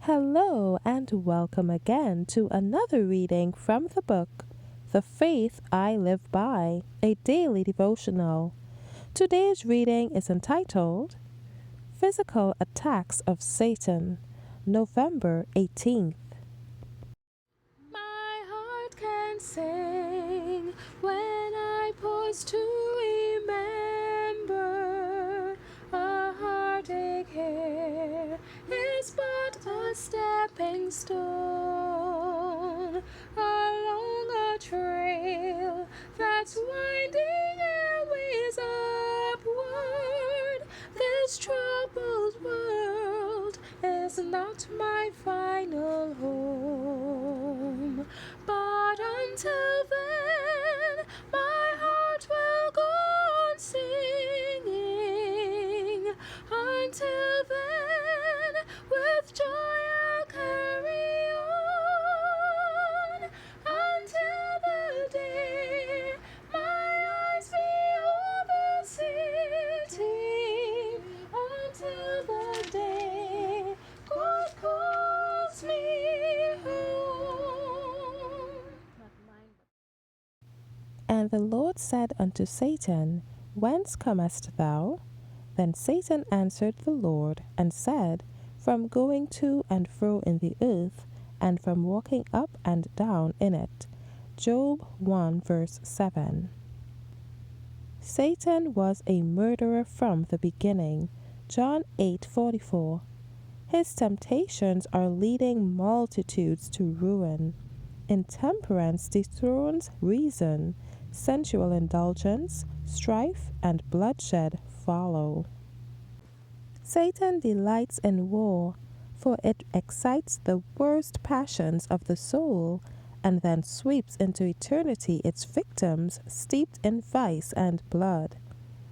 Hello, and welcome again to another reading from the book, The Faith I Live By, a daily devotional. Today's reading is entitled Physical Attacks of Satan, November 18th. My heart can sing when I pause to remember. A heartache here is but a stepping stone along a trail that's winding always upward. This troubled world is not my final home. But until then, my heart will go on singing. Until then, with joy I'll carry on. Until the day my eyes behold the city. Until the day God calls me home. And the Lord said unto Satan, Whence comest thou? Then Satan answered the Lord, and said, From going to and fro in the earth, and from walking up and down in it. Job 1 verse 7. Satan was a murderer from the beginning. John 8:44. His temptations are leading multitudes to ruin. Intemperance dethrones reason. Sensual indulgence, strife, and bloodshed follow. Satan delights in war, for it excites the worst passions of the soul, and then sweeps into eternity its victims steeped in vice and blood.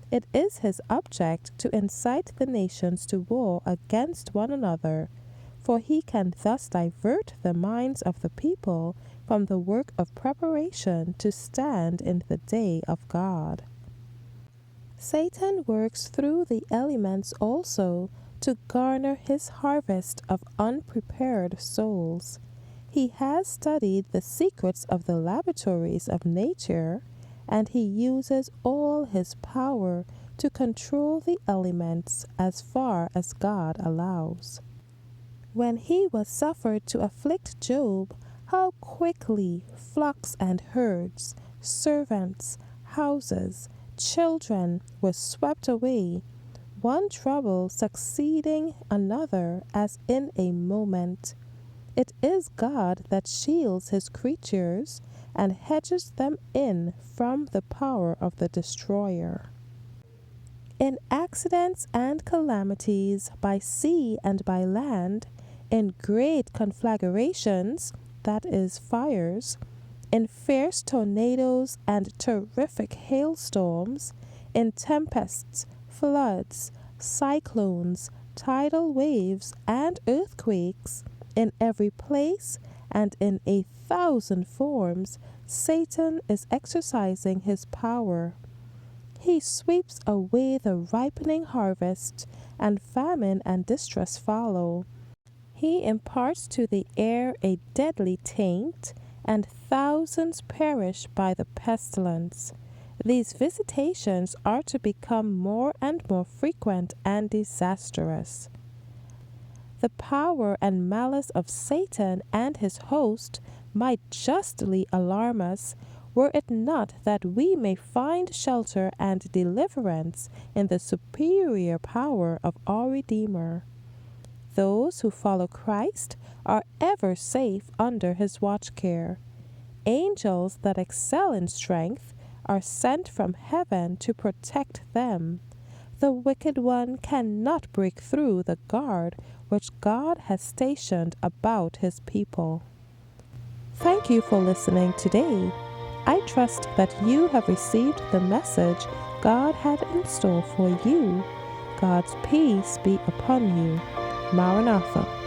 It is his object to incite the nations to war against one another, for he can thus divert the minds of the people from the work of preparation to stand in the day of God. Satan works through the elements also to garner his harvest of unprepared souls. He has studied the secrets of the laboratories of nature, and he uses all his power to control the elements as far as God allows. When he was suffered to afflict Job, how quickly flocks and herds, servants, houses, children were swept away, one trouble succeeding another as in a moment. It is God that shields his creatures and hedges them in from the power of the destroyer. In accidents and calamities by sea and by land, in great conflagrations, that is, fires, in fierce tornadoes and terrific hailstorms, in tempests, floods, cyclones, tidal waves, and earthquakes, in every place and in 1,000 forms, Satan is exercising his power. He sweeps away the ripening harvest, and famine and distress follow. He imparts to the air a deadly taint, and thousands perish by the pestilence. These visitations are to become more and more frequent and disastrous. The power and malice of Satan and his host might justly alarm us, were it not that we may find shelter and deliverance in the superior power of our Redeemer. Those who follow Christ are ever safe under his watch care. Angels that excel in strength are sent from heaven to protect them. The wicked one cannot break through the guard which God has stationed about his people. Thank you for listening today. I trust that you have received the message God had in store for you. God's peace be upon you. Maranatha.